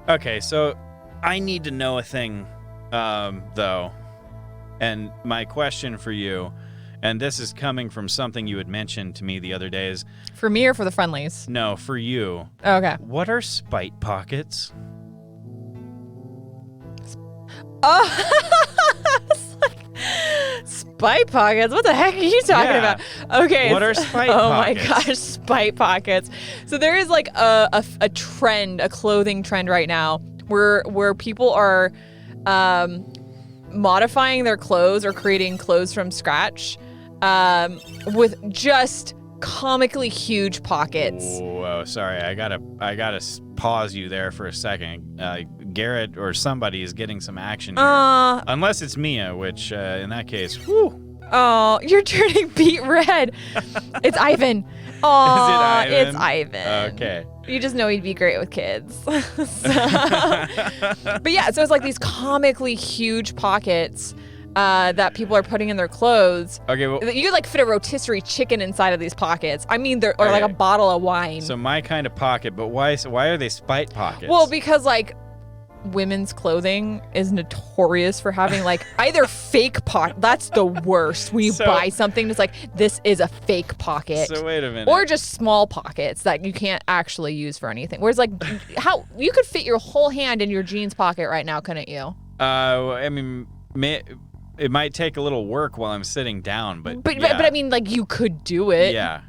Okay, so I need to know a thing, though. And my question for you, and this is coming from something you had mentioned to me the other day, is... For me or for the friendlies? No, for you. Okay. What are spite pockets? Spite pockets? What the heck are you talking about? Okay. What are spite pockets? pockets? Oh my gosh, spite pockets. So there is like a trend, a clothing trend right now where people are modifying their clothes or creating clothes from scratch with just comically huge pockets. Whoa, sorry. I gotta pause you there for a second. Garrett or somebody is getting some action here. Unless it's Mia, which in that case, whew. Oh, you're turning beet red. It's Ivan. Oh, it's Ivan. Okay. You just know he'd be great with kids. But yeah, so it's like these comically huge pockets that people are putting in their clothes. Okay, well, you could like fit a rotisserie chicken inside of these pockets. I mean, or like a bottle of wine. So my kind of pocket, but why are they spite pockets? Well, because like women's clothing is notorious for having like either fake pocket. That's the worst. When you buy something, it's like, this is a fake pocket. So wait a minute. Or just small pockets that you can't actually use for anything. Whereas like, how you could fit your whole hand in your jeans pocket right now, couldn't you? I mean, it might take a little work while I'm sitting down, but yeah. But I mean, like, you could do it. Yeah.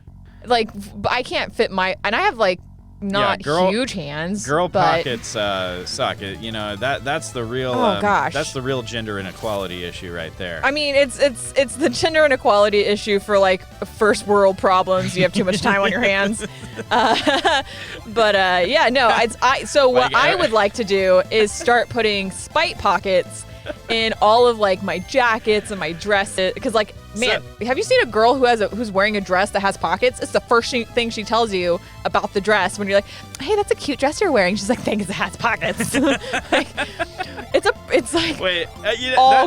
Like, I can't fit and I have like not huge hands. Girl pockets suck. You know, that's the real. Oh gosh. That's the real gender inequality issue right there. I mean, it's the gender inequality issue for like first world problems. You have too much time on your hands. Yeah, no. What I would like to do is start putting spite pockets in all of like my jackets and my dresses, because like, man, have you seen a girl who's wearing a dress that has pockets? It's the first thing she tells you about the dress when you're like, hey, that's a cute dress you're wearing. She's like, thanks, it has pockets. Like, it's like, wait,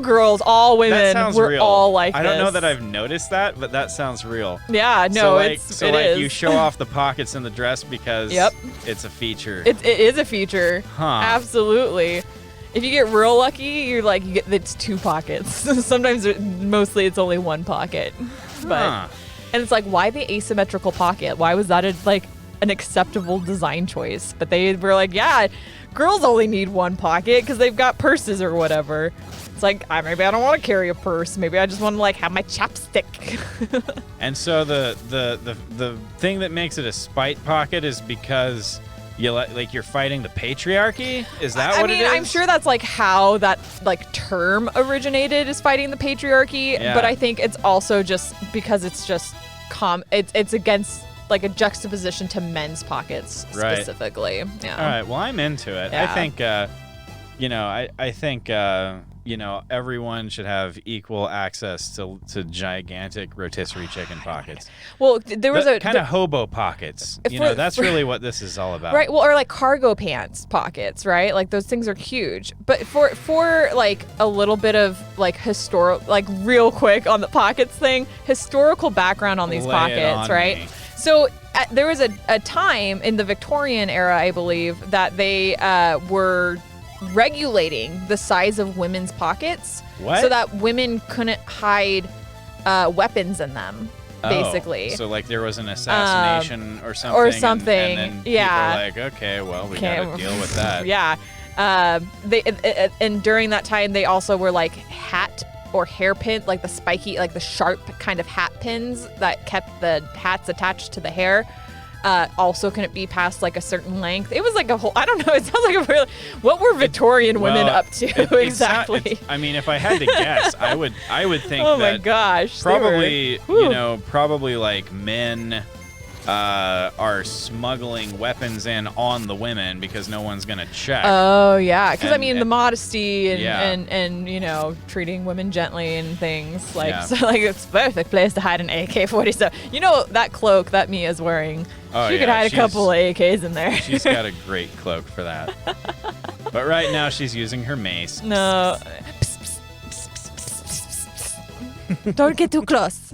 girls, all women, we're real. all like this. I don't know that I've noticed that, but that sounds real. Yeah, no, it is. You show off the pockets in the dress because it's a feature. It is a feature. Huh. Absolutely. If you get real lucky, it's two pockets. Sometimes, mostly, it's only one pocket. And it's like, why the asymmetrical pocket? Why was that an acceptable design choice? But they were like, yeah, girls only need one pocket because they've got purses or whatever. It's like, maybe I don't want to carry a purse. Maybe I just want to like have my chapstick. And so the thing that makes it a spite pocket is because you're fighting the patriarchy? Is that what it is? I'm sure that's like how that like term originated, is fighting the patriarchy. Yeah. But I think it's also just because it's just it's against like a juxtaposition to men's pockets specifically. Yeah. All right. Well, I'm into it. Yeah. I think, I think everyone should have equal access to gigantic rotisserie chicken pockets. Well, there was kind of hobo pockets. That's really what this is all about. Right. Well, or like cargo pants pockets, right? Like those things are huge. But for like a little bit of like real quick on the pockets thing, historical background on these pockets, right? Me. So there was a time in the Victorian era, I believe, that they were regulating the size of women's pockets so that women couldn't hide weapons in them, basically. So like there was an assassination or something. And then people were like, okay, well, we gotta deal with that. Yeah. And during that time, they also were like hat or hairpin, like the spiky, like the sharp kind of hat pins that kept the hats attached to the hair. Also couldn't be past like a certain length. It was like a whole, I don't know, it sounds like a really, what were Victorian women up to exactly? I mean, if I had to guess, I would think oh my gosh. Probably, probably like men are smuggling weapons in on the women because no one's going to check. Oh, yeah. Because, the modesty and treating women gently and things. Like, so, like, it's a perfect place to hide an AK-47. You know, that cloak that Mia's wearing, she could hide a couple of AKs in there. She's got a great cloak for that. But right now, she's using her mace. No. Don't get too close.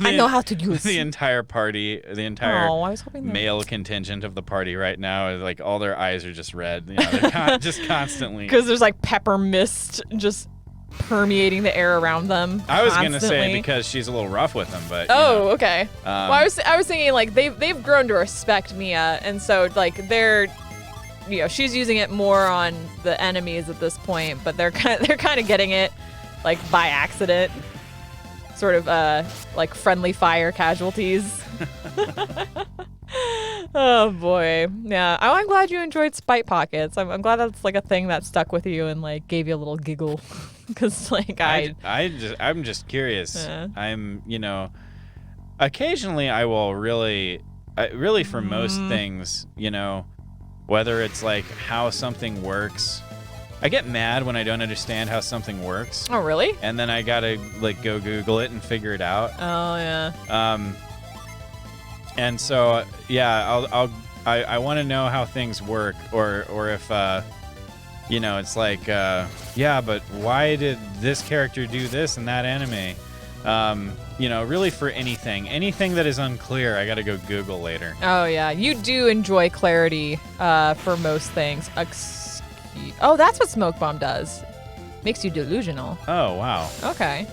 I know how to use the entire party, the entire I was hoping male contingent of the party right now. Like all their eyes are just red. You know, they're just constantly. Because there's like pepper mist just permeating the air around them. I was gonna say because she's a little rough with them, but okay. Well, I was thinking like they've grown to respect Mia, and so like they're, she's using it more on the enemies at this point, but they're kind of getting it like by accident, sort of like friendly fire casualties. Oh boy, yeah. I'm glad you enjoyed Spite Pockets. I'm glad that's like a thing that stuck with you and like gave you a little giggle, because like I'm just curious. I'm occasionally I will really for most things, whether it's like how something works. I get mad when I don't understand how something works. Oh really? And then I gotta like go Google it and figure it out. Oh yeah. And so, yeah, I want to know how things work, or if, it's like, but why did this character do this in that anime? Really for anything that is unclear, I got to go Google later. Oh yeah, you do enjoy clarity for most things. Oh, that's what Smoke Bomb does. Makes you delusional. Oh wow. Okay.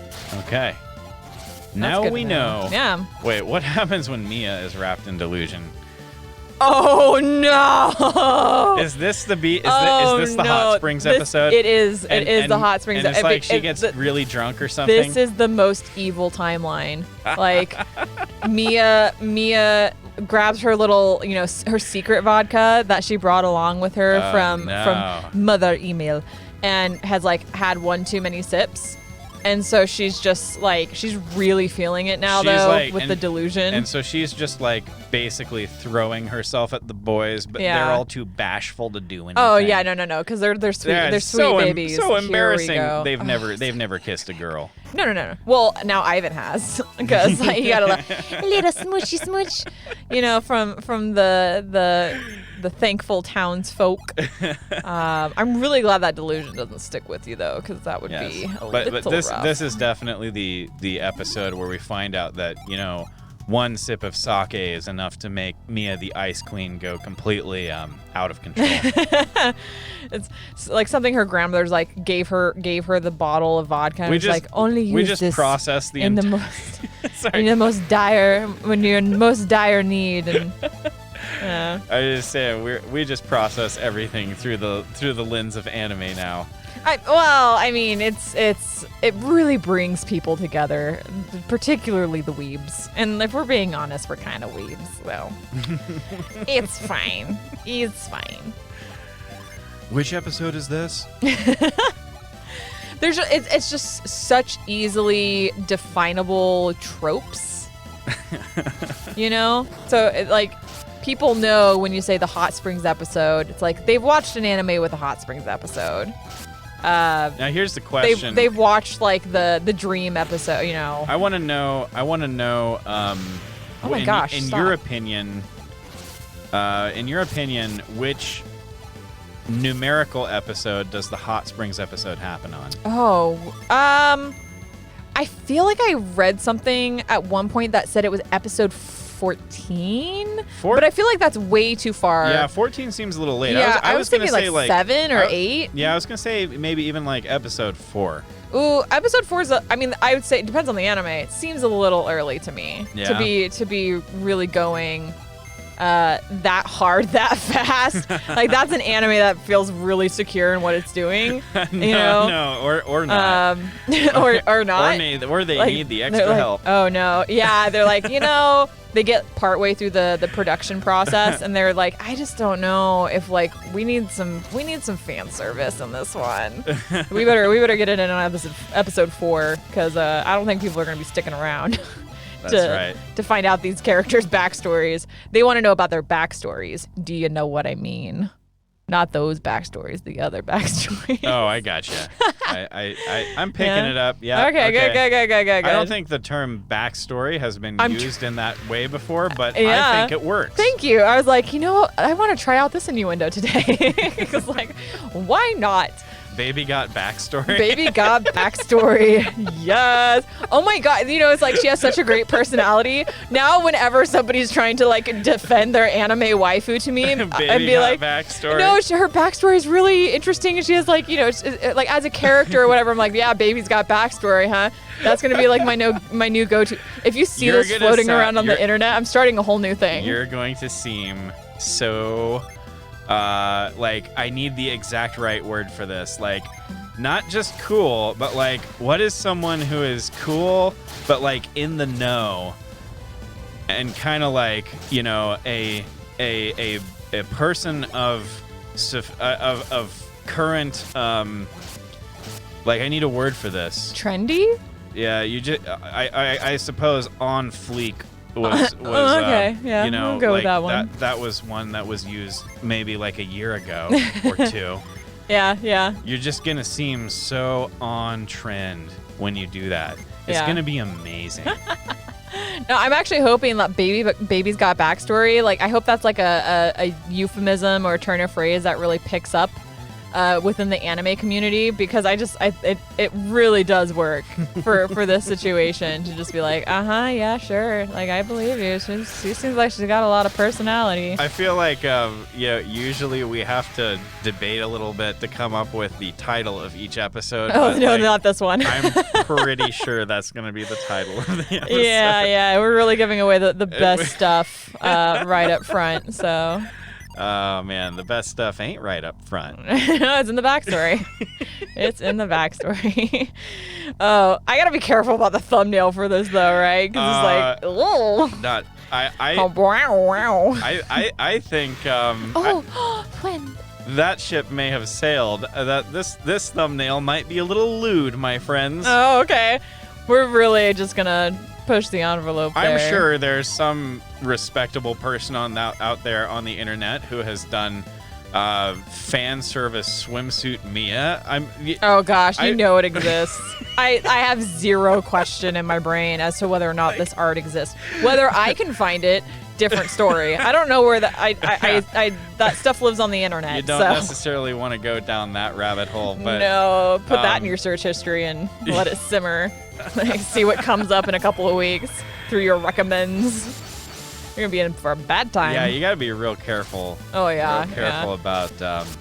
Now we know. Yeah. Wait, what happens when Mia is wrapped in delusion? Oh no! Is this the Hot Springs episode? It is. It is the Hot Springs. And it's like she gets really drunk or something. This is the most evil timeline. Like Mia grabs her little, her secret vodka that she brought along with her from Mother Email, and has like had one too many sips. And so she's just like, she's really feeling it now, with the delusion. And so she's just like basically throwing herself at the boys, but they're all too bashful to do anything. Oh yeah, no, because they're sweet, they're sweet babies. So embarrassing. Here we go. They've never kissed a girl. No. Well, now Ivan has, because like, you got a little smoochy smooch, from the thankful townsfolk. I'm really glad that delusion doesn't stick with you though, because that would be a little rough. This is definitely the episode where we find out that one sip of sake is enough to make Mia the Ice Queen go completely out of control. It's like something her grandmother's like gave her the bottle of vodka. And only use this process in the most in the most dire, when you're in most dire need. And I just say we just process everything through the lens of anime now. It really brings people together, particularly the weebs. And if we're being honest, we're kind of weebs, so it's fine. It's fine. Which episode is this? It's just such easily definable tropes, So people know when you say the Hot Springs episode, it's like they've watched an anime with a Hot Springs episode. Now here's the question. They've watched like the Dream episode, I want to know. Oh my gosh! In your opinion, which numerical episode does the Hot Springs episode happen on? I feel like I read something at one point that said it was episode 14, but I feel like that's way too far. Yeah, 14 seems a little late. Yeah, I was thinking gonna say like 7 or 8. Yeah, I was gonna say maybe even like episode 4. Ooh, episode 4 is. I would say it depends on the anime. It seems a little early to me to be really going that hard that fast. Like that's an anime that feels really secure in what it's doing. or not. or not. Or they need the extra help. Oh no, yeah, they're like they get partway through the production process and they're like, I just don't know if like we need some fan service in this one. we better get it in on episode 4, because I don't think people are gonna be sticking around. To find out these characters' backstories. They want to know about their backstories. Do you know what I mean? Not those backstories, the other backstories. Oh, I gotcha. I'm picking it up. Yeah. Okay, good. I don't think the term backstory has been used in that way before, but I think it works. Thank you. I was like, I want to try out this innuendo today. Because, why not? Baby got backstory. Baby got backstory. Yes. Oh my God. You know, it's like she has such a great personality. Now, whenever somebody's trying to like defend their anime waifu to me, I'd be like, backstory. no, her backstory is really interesting, and she has like, you know, like as a character or whatever. I'm like, yeah, Baby's got backstory, huh? That's gonna be like my new go-to. If you see this floating around on the internet, I'm starting a whole new thing. You're going to seem so. Like, I need the exact right word for this. Like, not just cool, but like, what is someone who is cool, but like in the know, and kind of like, you know, a person of current, like, I need a word for this. Trendy? Yeah, you just, I suppose on fleek. Was okay, yeah, you know, we'll go like with that one. That was one that was used maybe like a year ago or two. Yeah. You're just gonna seem so on trend when you do that. It's gonna be amazing. No, I'm actually hoping that Baby's got backstory. Like, I hope that's like a euphemism or a turn of phrase that really picks up within the anime community, because it really does work for this situation to just be like, yeah, sure, like, I believe you. She seems like she's got a lot of personality. I feel like usually we have to debate a little bit to come up with the title of each episode. Oh no, like, not this one. I'm pretty sure that's gonna be the title of the episode. Yeah, we're really giving away the best stuff right up front. So. Oh, man, the best stuff ain't right up front. No, it's in the backstory. It's in the backstory. Oh, I gotta be careful about the thumbnail for this, though, right? Because it's like, oh. Not. I think. When? That ship may have sailed. That this thumbnail might be a little lewd, my friends. Oh, okay. We're really just gonna push the envelope there. I'm sure there's some respectable person out there on the internet who has done fan service swimsuit Mia. Oh gosh, you know it exists. I have zero question in my brain as to whether or not this art exists. Whether I can find it, different story. I don't know where that stuff lives on the internet. You don't necessarily want to go down that rabbit hole, but no, put that in your search history and let it simmer. Like, see what comes up in a couple of weeks through your recommends. You're gonna be in for a bad time. Yeah, you gotta be real careful. Oh yeah, real careful about.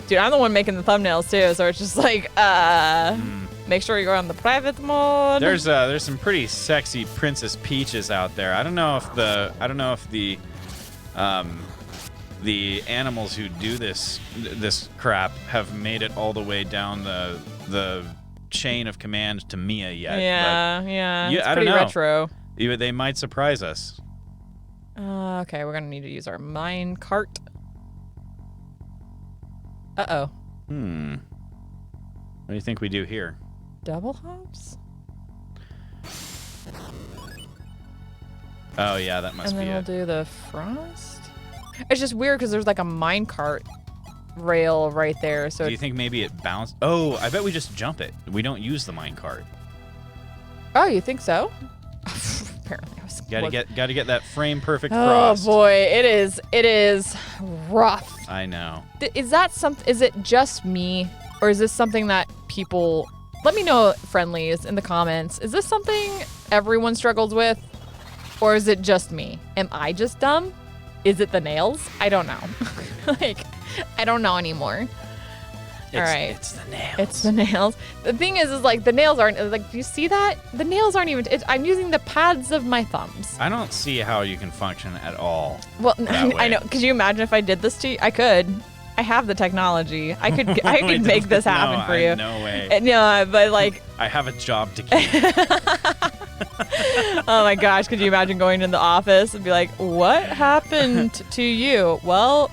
Dude, I'm the one making the thumbnails too, so it's just like, make sure you go on the private mode. There's some pretty sexy Princess Peaches out there. I don't know if the animals who do this crap have made it all the way down the chain of command to Mia yet. Yeah. It's I pretty don't know. retro. They might surprise us. Okay, we're gonna need to use our mine cart. Uh-oh. What do you think we do here? Double hops? Oh yeah, that must be it. And then we'll do the frost? It's just weird because there's like a mine cart rail right there. So do you think maybe it bounced? Oh, I bet we just jump it. We don't use the mine cart. Oh, you think so? Apparently, I was. Gotta get that frame perfect frost. Oh boy, it is rough. I know. Is that something? Is it just me, or is this something that people? Let me know, friendlies, in the comments. Is this something everyone struggles with, or is it just me? Am I just dumb? Is it the nails? I don't know. I don't know anymore. All right. It's the nails. It's the nails. The thing is like the nails aren't like. Do you see that? The nails aren't even. I'm using the pads of my thumbs. I don't see how you can function at all. Well, I know. Could you imagine if I did this to you? I could. I have the technology. I could make this happen for you. No way. No, but like. I have a job to keep. Oh my gosh! Could you imagine going in the office and be like, "What happened to you?" Well,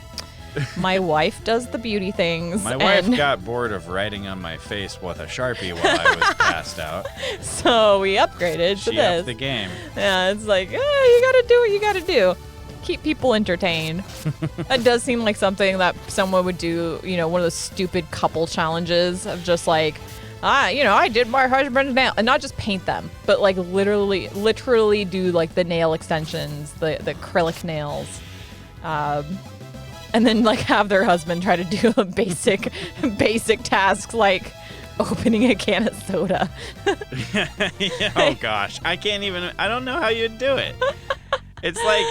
my wife does the beauty things. My wife got bored of writing on my face with a Sharpie while I was passed out. So we upgraded to this. She upped the game. Yeah, it's like, you gotta do what you gotta do. Keep people entertained. That does seem like something that someone would do, one of those stupid couple challenges of just like, I did my husband's nail, and not just paint them, but like literally do like the nail extensions, the acrylic nails. And then like have their husband try to do a basic tasks like opening a can of soda. Oh gosh, I don't know how you'd do it. It's like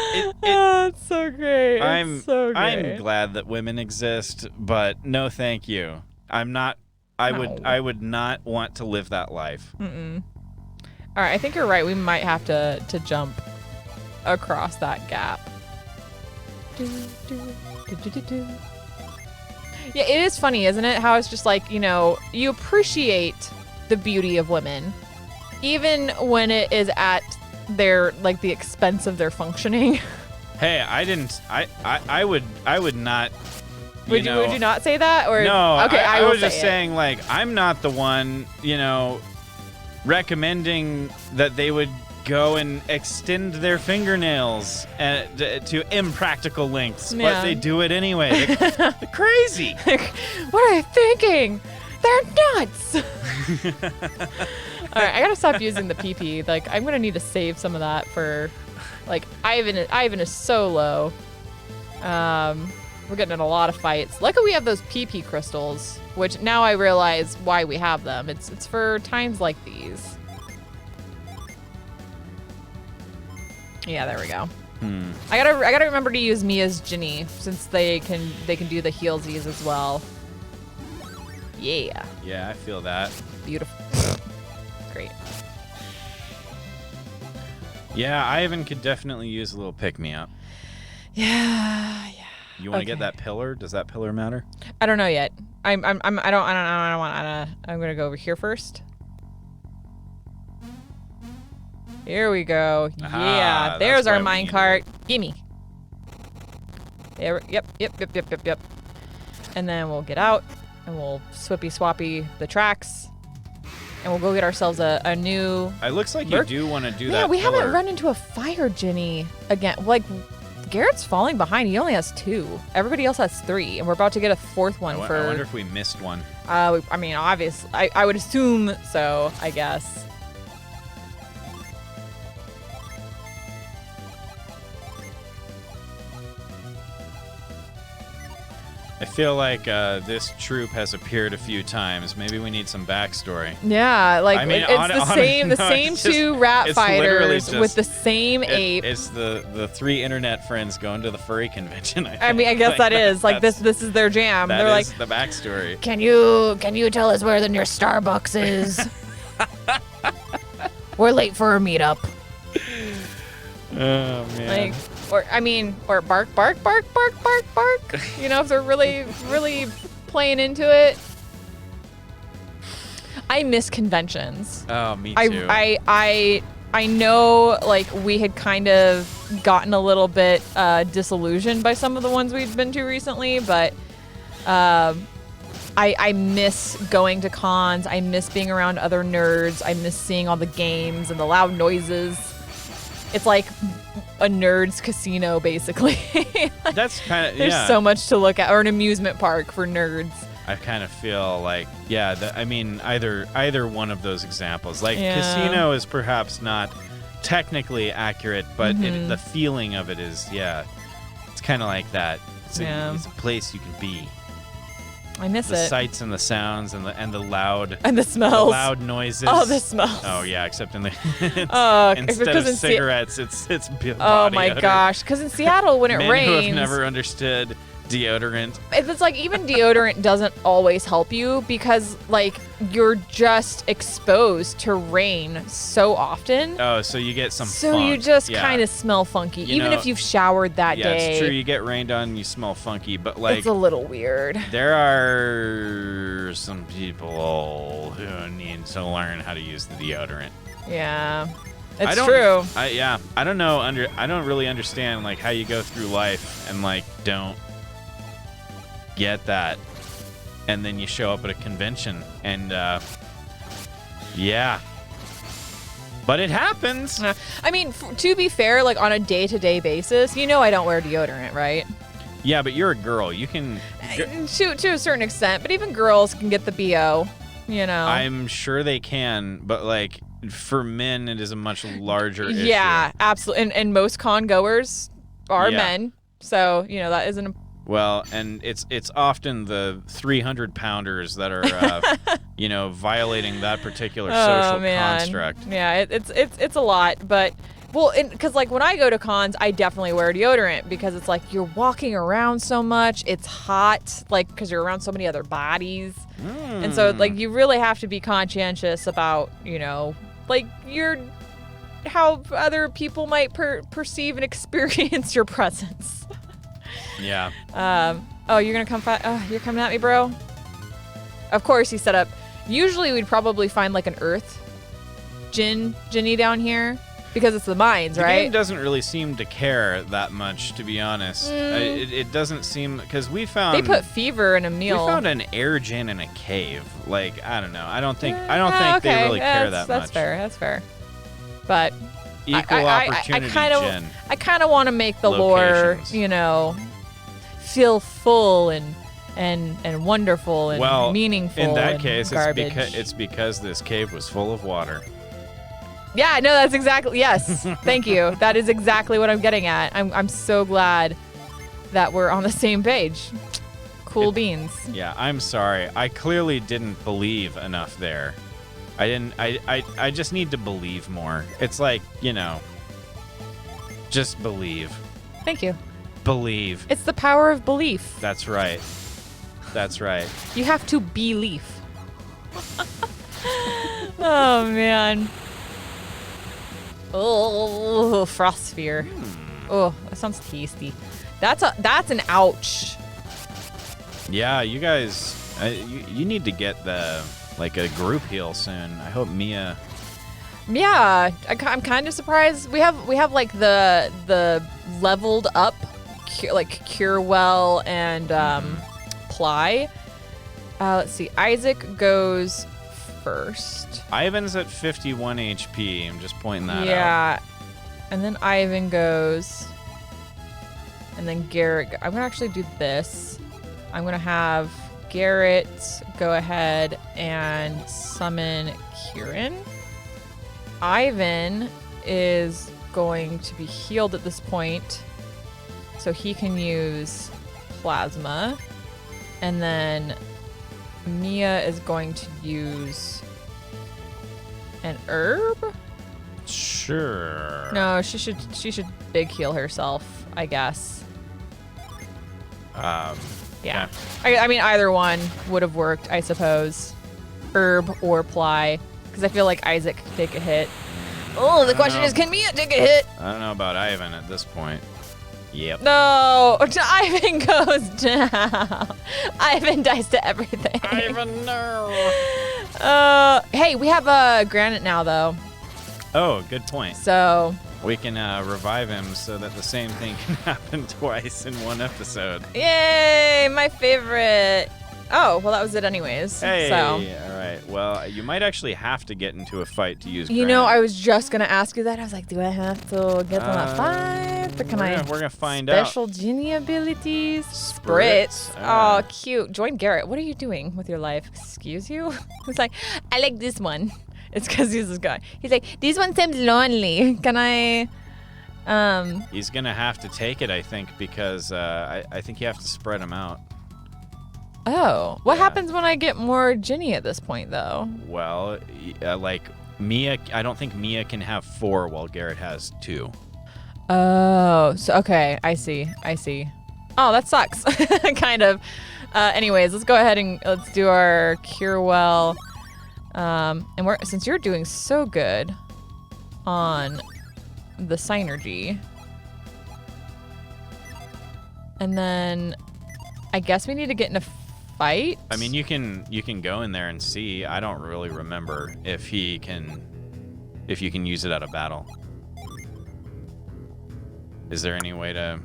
it's so great. I'm so great. I'm glad that women exist, but no thank you. I'm not I would not want to live that life. Mm-mm. All right, I think you're right. We might have to jump across that gap. Yeah, it is funny, isn't it? How it's just like, you appreciate the beauty of women, even when it is at their, like, the expense of their functioning. Hey, I would not. Would you not say that? Or no, okay, I was say just saying, like, I'm not the one, recommending that they would go and extend their fingernails to impractical lengths, but they do it anyway. They're crazy. What are they thinking? They're nuts. All right, I gotta stop using the PP. Like, I'm gonna need to save some of that for, like, Ivan is so low. We're getting in a lot of fights. Luckily, we have those PP crystals, which now I realize why we have them. It's for times like these. Yeah, there we go. I gotta remember to use Mia's Djinn, since they can do the healsies as well. Yeah. Yeah, I feel that. Beautiful. Great. Yeah, Ivan could definitely use a little pick-me-up. Yeah. You want to get that pillar? Does that pillar matter? I don't know yet. I don't want. I'm gonna go over here first. Here we go. Aha, yeah, there's our that's why we minecart. Gimme. There. Yep. And then we'll get out, and we'll swappy the tracks, and we'll go get ourselves a new. It looks like you do want to do that. Yeah, we pillar. haven't run into a fire Djinn again. Like, Garrett's falling behind. He only has 2. Everybody else has 3, and we're about to get a 4th one I wonder if we missed one. I mean, obviously, I would assume so, I guess. I feel like this troop has appeared a few times. Maybe we need some backstory. Yeah, like, I mean, it's the same 2 rat fighters just, with the same ape. It's the 3 internet friends going to the furry convention. I mean, I guess that is like this is their jam. They're like the backstory. Can you tell us where the nearest Starbucks is? We're late for a meetup. Oh man. Or bark. If they're really playing into it. I miss conventions. Oh, me too. I know, like, we had kind of gotten a little bit disillusioned by some of the ones we've been to recently, but I miss going to cons. I miss being around other nerds. I miss seeing all the games and the loud noises. It's like a nerd's casino, basically. That's kind of, There's so much to look at, or an amusement park for nerds. I kind of feel like, either one of those examples. Like, casino is perhaps not technically accurate, but the feeling of it is, it's kind of like that. It's a place you can be. I miss the it. sights and the sounds and the loud and the smells, the loud noises. Oh, the smells. Oh yeah, except in the instead of cigarettes, it's body oh my odor. Gosh, because in Seattle when it Men rains, who have never understood deodorant. It's like even deodorant doesn't always help you because like you're just exposed to rain so often. Oh, so you get some. So funk. you just kind of smell funky, even if you've showered that day. Yeah, it's true. You get rained on, you smell funky, but like it's a little weird. There are some people who need to learn how to use the deodorant. Yeah. It's true. I don't know. I don't really understand like how you go through life and like don't get that, and then you show up at a convention and but it happens. I mean, to be fair, like on a day-to-day basis, I don't wear deodorant, right? Yeah, but you're a girl. You can to a certain extent, but even girls can get the BO. I'm sure they can, but like for men, it is a much larger issue. Yeah, absolutely. And most con goers are men, so that is an Well, and it's often the 300-pounders that are, violating that particular social construct. Yeah, it's a lot, but well, because like when I go to cons, I definitely wear deodorant because it's like you're walking around so much, it's hot, like because you're around so many other bodies, and so like you really have to be conscientious about like how other people might perceive and experience your presence. Yeah. Oh, you're gonna come you're coming at me, bro? Of course he set up. Usually we'd probably find like an earth Djinni down here because it's the mines, right? The game doesn't really seem to care that much, to be honest. It doesn't seem, because we found... They put fever in a meal. We found an air Djinn in a cave. Like, I don't know. I don't think they really care that much. That's fair. But... Equal opportunity Djinn. I kind of want to make the locations. lore, feel full and wonderful and meaningful. In that case, garbage. it's because this cave was full of water. Yeah, no, that's exactly, yes. Thank you. That is exactly what I'm getting at. I'm so glad that we're on the same page. Cool beans. Yeah, I'm sorry. I clearly didn't believe enough there. I just need to believe more. It's like, just believe. Thank you. Believe. It's the power of belief. That's right. That's right. You have to believe. Oh, man. Oh, frost sphere. Oh, that sounds tasty. That's an ouch. Yeah, you guys, you need to get a group heal soon. I hope Mia. Yeah, I'm kind of surprised. We have like the leveled up, cure well and ply. Let's see. Isaac goes first. Ivan's at 51 HP. I'm just pointing that out. Yeah, and then Ivan goes, and then Garrett. I'm gonna actually do this. I'm gonna have Garrett go ahead and summon Kieran. Ivan is going to be healed at this point, so he can use plasma. And then Mia is going to use an herb? Sure. No, she should big heal herself, I guess. Yeah. I mean, either one would have worked, I suppose. Herb or ply. Because I feel like Isaac could take a hit. Oh, the question is, can Mia take a hit? I don't know about Ivan at this point. Yep. No, Ivan goes down. Ivan dies to everything. Ivan, no. Hey, we have a granite now, though. Oh, good point. So we can revive him so that the same thing can happen twice in one episode. Yay, my favorite. Oh, well, that was it anyways. Hey, so. All right. Well, you might actually have to get into a fight to use granite. I was just going to ask you that. I was like, do I have to get in a fight? Or can we're going to find out. Special Djinni abilities? Spritz. Oh, cute. Join Garrett. What are you doing with your life? Excuse you? He's like, I like this one. It's because he's this guy. He's like, this one seems lonely. Can I... He's going to have to take it, I think, because I think you have to spread him out. Oh. What happens when I get more Djinni at this point, though? Well, like, Mia... I don't think Mia can have 4 while Garrett has 2. Oh. So, okay. I see. Oh, that sucks. Kind of. Anyways, let's go ahead and let's do our Cure Well. And since you're doing so good on the psynergy, and then I guess we need to get in a fight. I mean, you can go in there and see. I don't really remember if you can use it at a battle. Is there any way to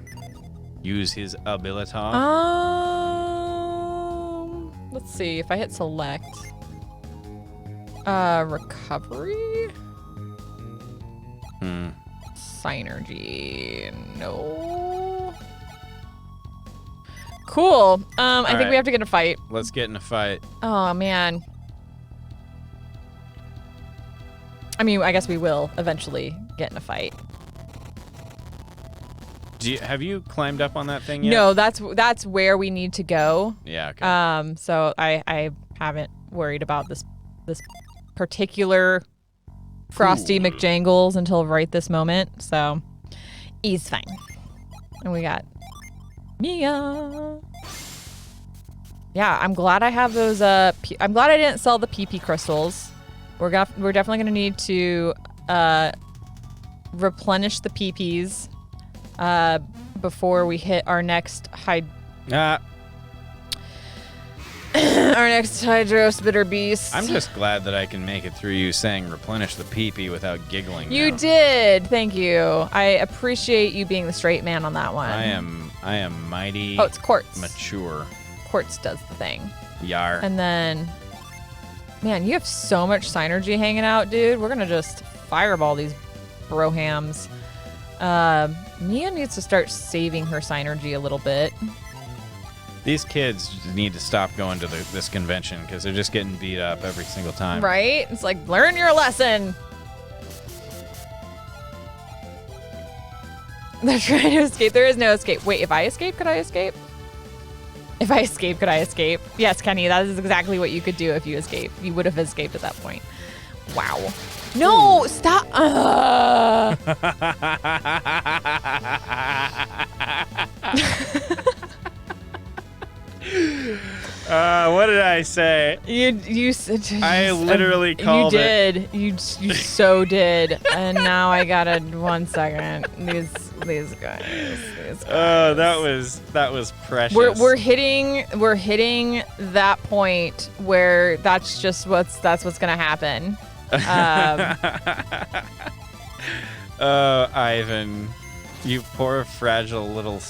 use his ability? Let's see. If I hit select. Recovery? Psynergy. No. Cool. I think we have to get in a fight. Let's get in a fight. Oh, man. I mean, I guess we will eventually get in a fight. Have you climbed up on that thing yet? No, that's where we need to go. Yeah. Okay. So I haven't worried about this particular Frosty McJangles until right this moment. So he's fine. And we got Mia. Yeah, I'm glad I have those. I'm glad I didn't sell the PP crystals. We're definitely gonna need to replenish the PPs before we hit our next our next Hydros Bitter Beast. I'm just glad that I can make it through you saying replenish the PP without giggling. You did. Thank you. I appreciate you being the straight man on that one. I am mighty. Oh, it's quartz. Mature. Quartz does the thing. Yar. And then, man, you have so much synergy hanging out, dude. We're gonna just fireball these brohams. Mia needs to start saving her synergy a little bit. These kids need to stop going to this convention because they're just getting beat up every single time. Right? It's like, learn your lesson. They're trying to escape. There is no escape. Wait, if I escape, could I escape? If I escape, could I escape? Yes, Kenny, that is exactly what you could do if you escape. You would have escaped at that point. Wow. No, stop. What did I say? You I literally called it. You did. You so did. And now I gotta 1 second. These guys. Oh, that was precious. We're hitting that point where that's what's gonna happen. Ivan, you poor fragile little.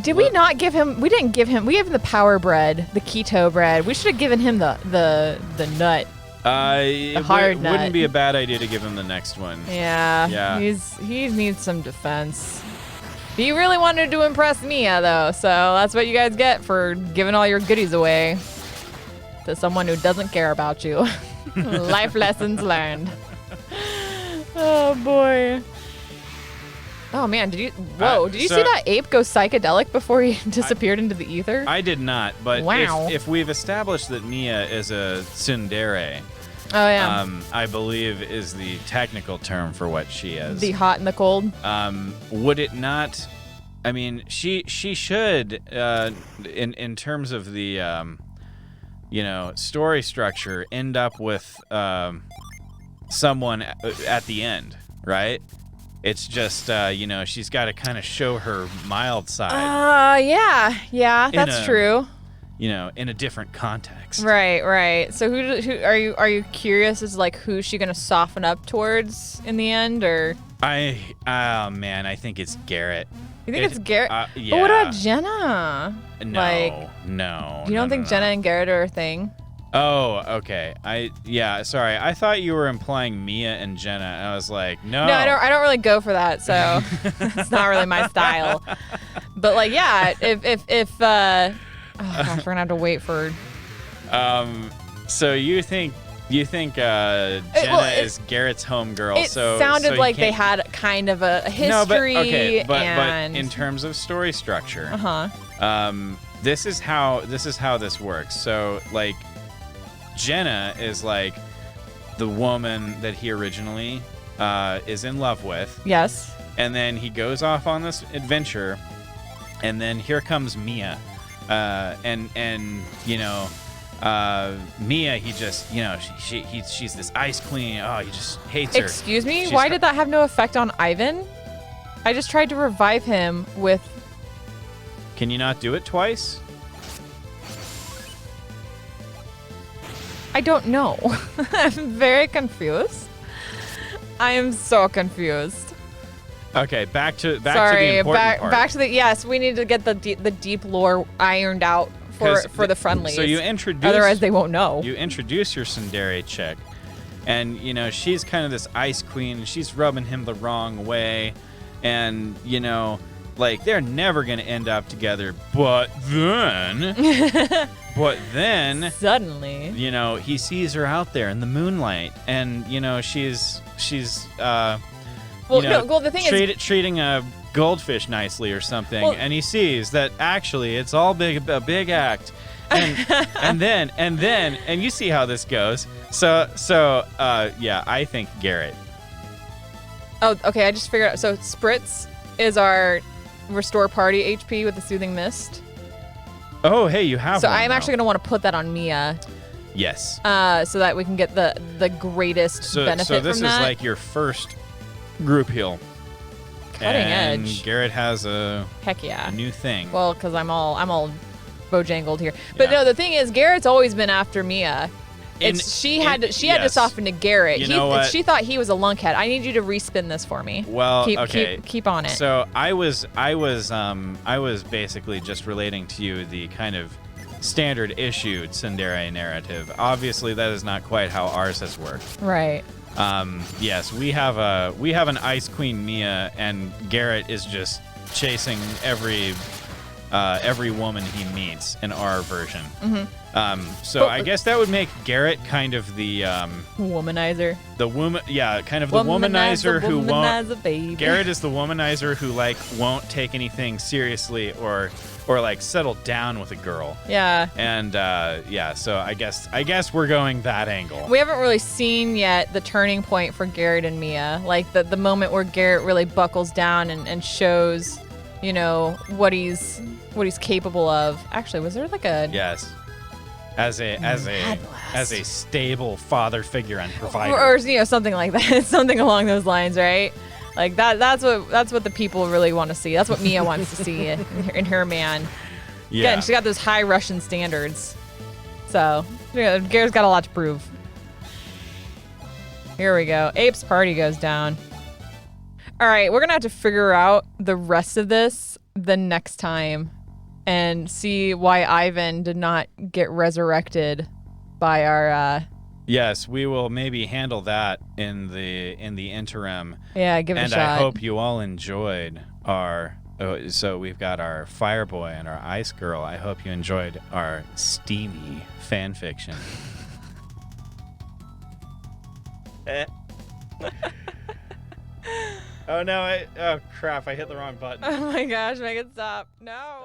Did we not give him? We didn't give him. We gave him the power bread, the keto bread. We should have given him the nut. The hard nut. Wouldn't be a bad idea to give him the next one. Yeah. He needs some defense. He really wanted to impress Mia though, so that's what you guys get for giving all your goodies away to someone who doesn't care about you. Life lessons learned. Oh boy. Oh man, did you see that ape go psychedelic before he disappeared into the ether? I did not, but wow. if we've established that Mia is a tsundere, oh yeah, I believe is the technical term for what she is. The hot and the cold. Would it not? I mean, she should in terms of the story structure end up with someone at the end, right? It's just, she's got to kind of show her mild side. Yeah, that's true. In a different context. Right. So who are you curious as like who's she gonna soften up towards in the end, or? I think it's Garrett. You think it's Garrett? Yeah. But what about Jenna? No. You don't think Jenna and Garrett are a thing? Oh, okay. Sorry. I thought you were implying Mia and Jenna. I was like, no. No, I don't really go for that, so it's not really my style. But like, yeah, if oh gosh, we're gonna have to wait for. So you think Jenna is Garrett's homegirl? It sounded like they had kind of a history. But in terms of story structure, this is how this works. So like, Jenna is like the woman that he originally is in love with. Yes. And then he goes off on this adventure, and then here comes Mia, Mia, he just, she's this ice queen. Oh, he just hates her. Excuse me? Why did that have no effect on Ivan? I just tried to revive him with. Can you not do it twice? I don't know. I'm very confused. I am so confused. Okay, back to the important part. Back to the yes. We need to get the deep lore ironed out for the friendlies. So you introduce. Otherwise, they won't know. You introduce your tsundere chick, and she's kind of this ice queen, and she's rubbing him the wrong way, and like they're never gonna end up together. But then, suddenly, he sees her out there in the moonlight, and she's the thing is, treating a goldfish nicely or something, Well- and he sees that actually it's all a big act, and then you see how this goes. So yeah, I think Garrett. Oh, okay. I just figured out. So Spritz is our restore party HP with the soothing mist. Oh, hey, you have So one I'm now. actually gonna want to put that on Mia, Yes. so that we can get the greatest benefit So this from is that. like your first group heal. Cutting and edge. Garrett has a Heck yeah. new thing. Well, because I'm all bojangled here. But Yeah. no, the thing is, Garrett's always been after Mia. She had to yes. soften to Garrett. You know what? She thought he was a lunkhead. I need you to respin this for me. Well, okay. Keep on it. So I was basically just relating to you the kind of standard issue tsundere narrative. Obviously, that is not quite how ours has worked. Right. Yes, we have an Ice Queen Mia, and Garrett is just chasing every woman he meets in our version. Mm-hmm. So I guess that would make Garrett kind of the Womanizer. the woman, yeah, kind of the womanizer who won't. Womanizer, baby. Garrett is the womanizer who like won't take anything seriously or like settle down with a girl. Yeah. And yeah, so I guess we're going that angle. We haven't really seen yet the turning point for Garrett and Mia. Like the moment where Garrett really buckles down and shows, you know, what he's capable of. Actually, was there like a Yes. As a stable father figure and provider. or you know, something like that. Something along those lines, right? Like that's what the people really want to see. That's what Mia wants to see in her man. Yeah. Again, she's got those high Russian standards. So, yeah, Garrett's got a lot to prove. Here we go. Ape's party goes down. All right, we're going to have to figure out the rest of this the next time and see why Ivan did not get resurrected by our Yes, we will maybe handle that in the interim. yeah, give it And a shot. I hope you all enjoyed our so we've got our Fire Boy and our Ice Girl. I hope you enjoyed our steamy fan fiction. Oh no, oh crap, I hit the wrong button. Oh my gosh, make it stop. No.